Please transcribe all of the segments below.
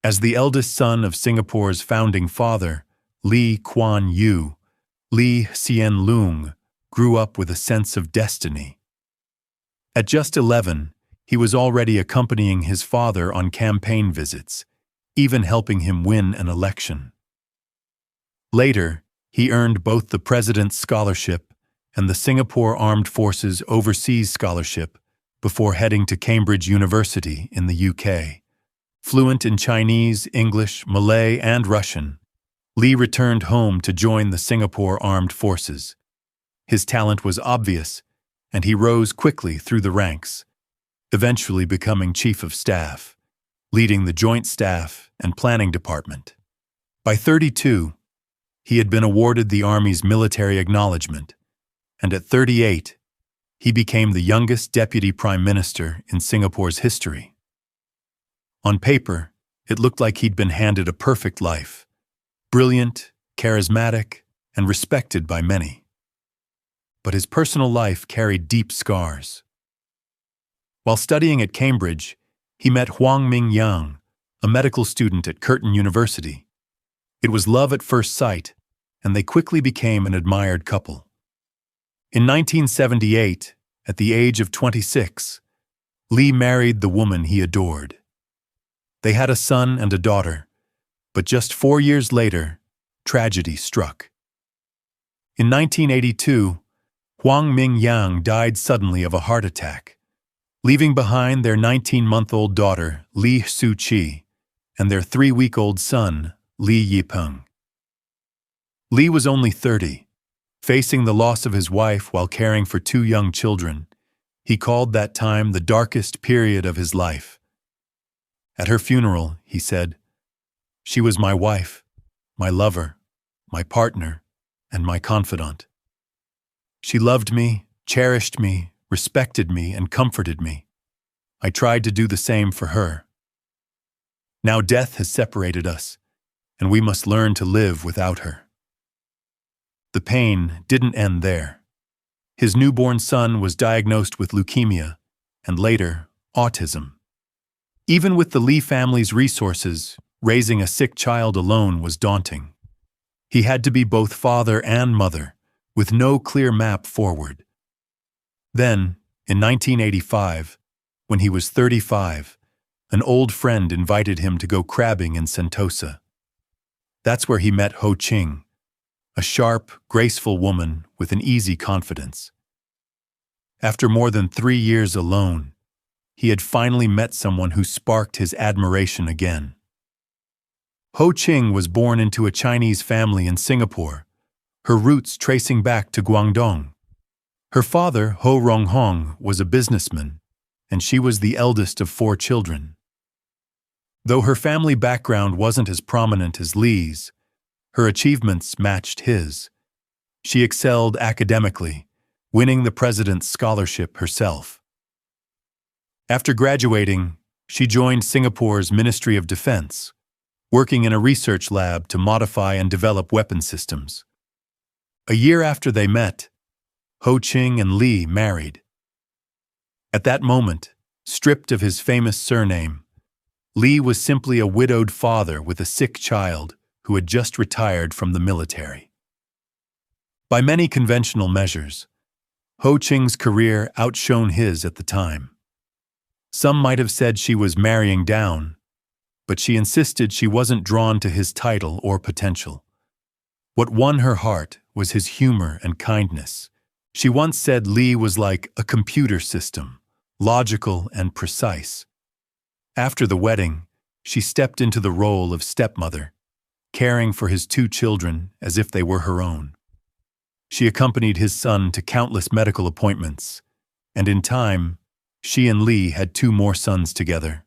As the eldest son of Singapore's founding father, Lee Kuan Yew, Lee Hsien Loong grew up with a sense of destiny. At just 11, he was already accompanying his father on campaign visits, even helping him win an election. Later, he earned both the President's Scholarship and the Singapore Armed Forces Overseas Scholarship before heading to Cambridge University in the UK. Fluent in Chinese, English, Malay, and Russian, Lee returned home to join the Singapore Armed Forces. His talent was obvious, and he rose quickly through the ranks, eventually becoming Chief of Staff, leading the Joint Staff and Planning Department. By 32, he had been awarded the Army's military acknowledgement, and at 38, he became the youngest Deputy Prime Minister in Singapore's history. On paper, it looked like he'd been handed a perfect life, brilliant, charismatic, and respected by many. But his personal life carried deep scars. While studying at Cambridge, he met Huang Mingyang, a medical student at Curtin University. It was love at first sight, and they quickly became an admired couple. In 1978, at the age of 26, Lee married the woman he adored. They had a son and a daughter, but just 4 years later, tragedy struck. In 1982, Huang Mingyang died suddenly of a heart attack, leaving behind their 19-month-old daughter, Lee Su-chi, and their 3-week-old son, Lee Yipeng. Lee was only 30. Facing the loss of his wife while caring for 2 young children, he called that time the darkest period of his life. At her funeral, he said, "She was my wife, my lover, my partner, and my confidant. She loved me, cherished me, respected me, and comforted me. I tried to do the same for her. Now death has separated us, and we must learn to live without her." The pain didn't end there. His newborn son was diagnosed with leukemia, and later, autism. Even with the Lee family's resources, raising a sick child alone was daunting. He had to be both father and mother, with no clear map forward. Then, in 1985, when he was 35, an old friend invited him to go crabbing in Sentosa. That's where he met Ho Ching, a sharp, graceful woman with an easy confidence. After more than 3 years alone, he had finally met someone who sparked his admiration again. Ho Ching was born into a Chinese family in Singapore, her roots tracing back to Guangdong. Her father, Ho Ronghong, was a businessman, and she was the eldest of 4 children. Though her family background wasn't as prominent as Lee's, her achievements matched his. She excelled academically, winning the President's Scholarship herself. After graduating, she joined Singapore's Ministry of Defense, working in a research lab to modify and develop weapon systems. A year after they met, Ho Ching and Lee married. At that moment, stripped of his famous surname, Lee was simply a widowed father with a sick child who had just retired from the military. By many conventional measures, Ho Ching's career outshone his at the time. Some might have said she was marrying down, but she insisted she wasn't drawn to his title or potential. What won her heart was his humor and kindness. She once said Lee was like a computer system, logical and precise. After the wedding, she stepped into the role of stepmother, caring for his 2 children as if they were her own. She accompanied his son to countless medical appointments, and in time, she and Lee had 2 more sons together.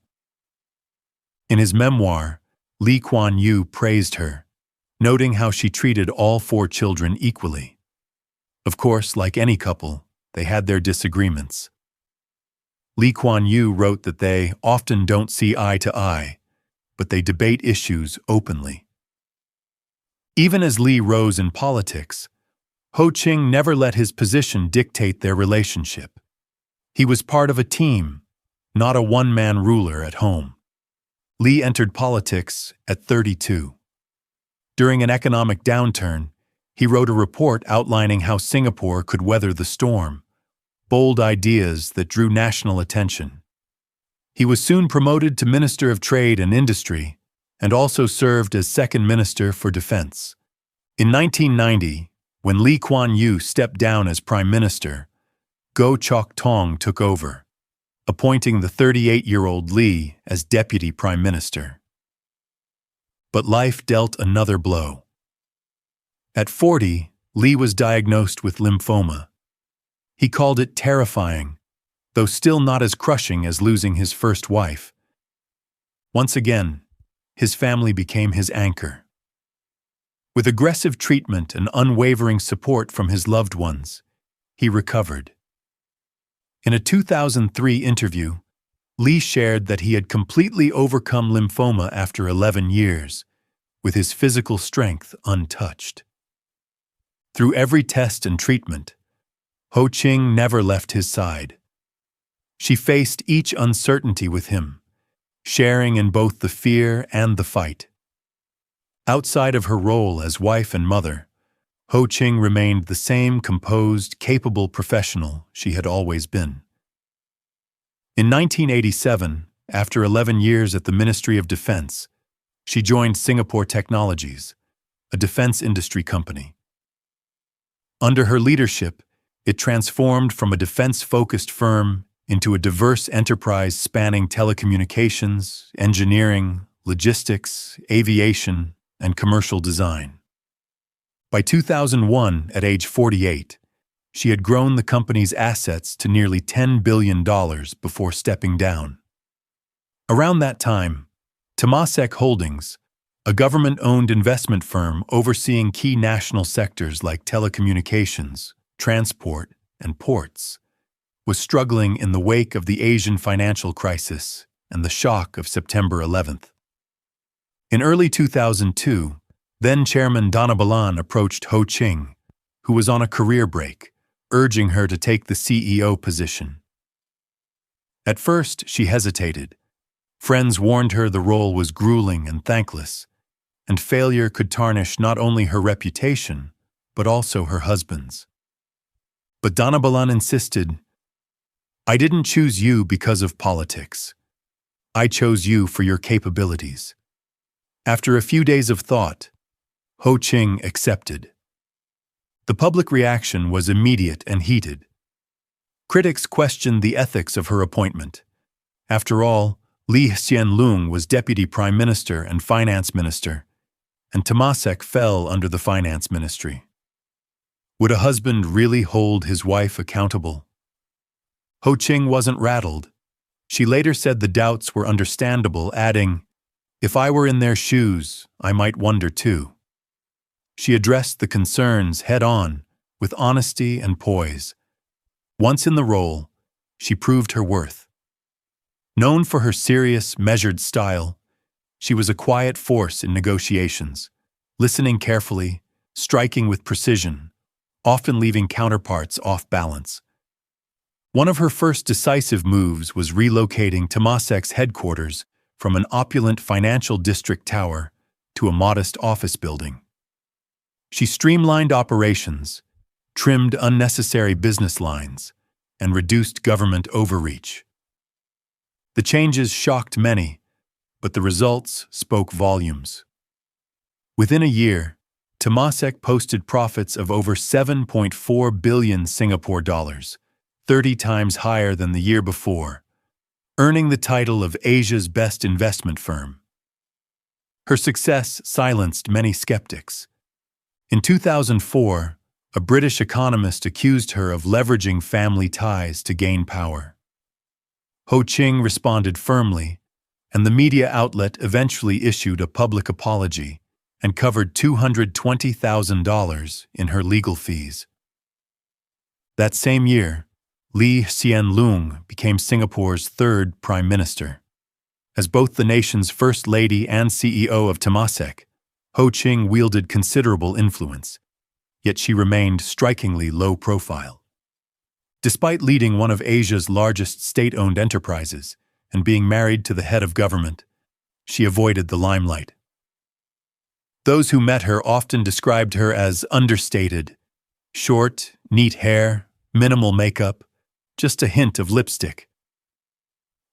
In his memoir, Lee Kuan Yew praised her, noting how she treated all 4 children equally. Of course, like any couple, they had their disagreements. Lee Kuan Yew wrote that they often don't see eye to eye, but they debate issues openly. Even as Lee rose in politics, Ho Ching never let his position dictate their relationship. He was part of a team, not a one-man ruler at home. Lee entered politics at 32. During an economic downturn, he wrote a report outlining how Singapore could weather the storm, bold ideas that drew national attention. He was soon promoted to Minister of Trade and Industry and also served as Second Minister for Defense. In 1990, when Lee Kuan Yew stepped down as Prime Minister, Goh Chok Tong took over, appointing the 38-year-old Lee as Deputy Prime Minister. But life dealt another blow. At 40, Lee was diagnosed with lymphoma. He called it terrifying, though still not as crushing as losing his first wife. Once again, his family became his anchor. With aggressive treatment and unwavering support from his loved ones, he recovered. In a 2003 interview, Lee shared that he had completely overcome lymphoma after 11 years, with his physical strength untouched. Through every test and treatment, Ho Ching never left his side. She faced each uncertainty with him, sharing in both the fear and the fight. Outside of her role as wife and mother, Ho Ching remained the same composed, capable professional she had always been. In 1987, after 11 years at the Ministry of Defense, she joined Singapore Technologies, a defense industry company. Under her leadership, it transformed from a defense-focused firm into a diverse enterprise spanning telecommunications, engineering, logistics, aviation, and commercial design. By 2001, at age 48, she had grown the company's assets to nearly $10 billion before stepping down. Around that time, Temasek Holdings, a government-owned investment firm overseeing key national sectors like telecommunications, transport, and ports, was struggling in the wake of the Asian financial crisis and the shock of September 11th. In early 2002, then-Chairman Dhanabalan approached Ho Ching, who was on a career break, urging her to take the CEO position. At first, she hesitated. Friends warned her the role was grueling and thankless, and failure could tarnish not only her reputation, but also her husband's. But Dhanabalan insisted, "I didn't choose you because of politics. I chose you for your capabilities." After a few days of thought, Ho Ching accepted. The public reaction was immediate and heated. Critics questioned the ethics of her appointment. After all, Hsien Loong was Deputy Prime Minister and Finance Minister, and Temasek fell under the Finance Ministry. Would a husband really hold his wife accountable? Ho Ching wasn't rattled. She later said the doubts were understandable, adding, "If I were in their shoes, I might wonder too." She addressed the concerns head-on, with honesty and poise. Once in the role, she proved her worth. Known for her serious, measured style, she was a quiet force in negotiations, listening carefully, striking with precision, often leaving counterparts off balance. One of her first decisive moves was relocating Temasek's headquarters from an opulent financial district tower to a modest office building. She streamlined operations, trimmed unnecessary business lines, and reduced government overreach. The changes shocked many, but the results spoke volumes. Within a year, Temasek posted profits of over 7.4 billion Singapore dollars, 30 times higher than the year before, earning the title of Asia's best investment firm. Her success silenced many skeptics. In 2004, a British economist accused her of leveraging family ties to gain power. Ho Ching responded firmly, and the media outlet eventually issued a public apology and covered $220,000 in her legal fees. That same year, Hsien Loong became Singapore's third Prime Minister. As both the nation's First Lady and CEO of Temasek, Ho Ching wielded considerable influence, yet she remained strikingly low profile. Despite leading one of Asia's largest state-owned enterprises and being married to the head of government, she avoided the limelight. Those who met her often described her as understated: short, neat hair, minimal makeup, just a hint of lipstick.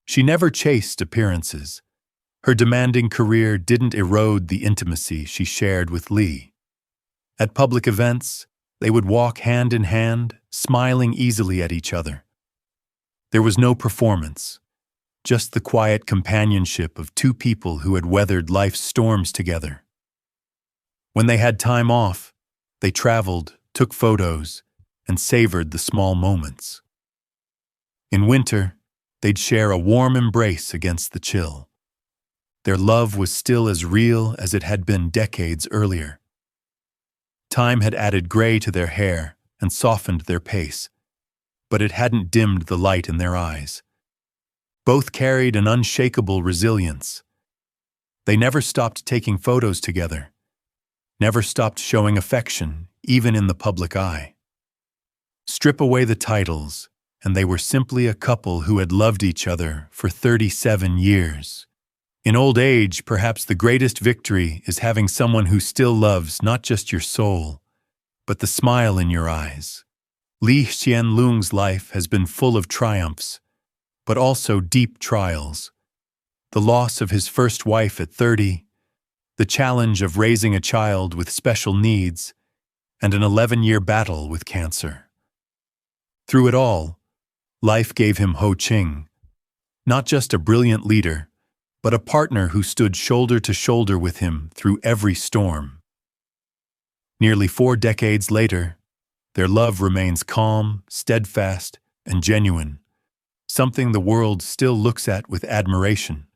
She never chased appearances. Her demanding career didn't erode the intimacy she shared with Lee. At public events, they would walk hand in hand, smiling easily at each other. There was no performance, just the quiet companionship of two people who had weathered life's storms together. When they had time off, they traveled, took photos, and savored the small moments. In winter, they'd share a warm embrace against the chill. Their love was still as real as it had been decades earlier. Time had added gray to their hair and softened their pace, but it hadn't dimmed the light in their eyes. Both carried an unshakable resilience. They never stopped taking photos together, never stopped showing affection, even in the public eye. Strip away the titles, and they were simply a couple who had loved each other for 37 years. In old age, perhaps the greatest victory is having someone who still loves not just your soul, but the smile in your eyes. Hsien Loong's life has been full of triumphs, but also deep trials. The loss of his first wife at 30, the challenge of raising a child with special needs, and an 11-year battle with cancer. Through it all, life gave him Ho Ching, not just a brilliant leader, but a partner who stood shoulder to shoulder with him through every storm. Nearly 4 decades later, their love remains calm, steadfast, and genuine, something the world still looks at with admiration.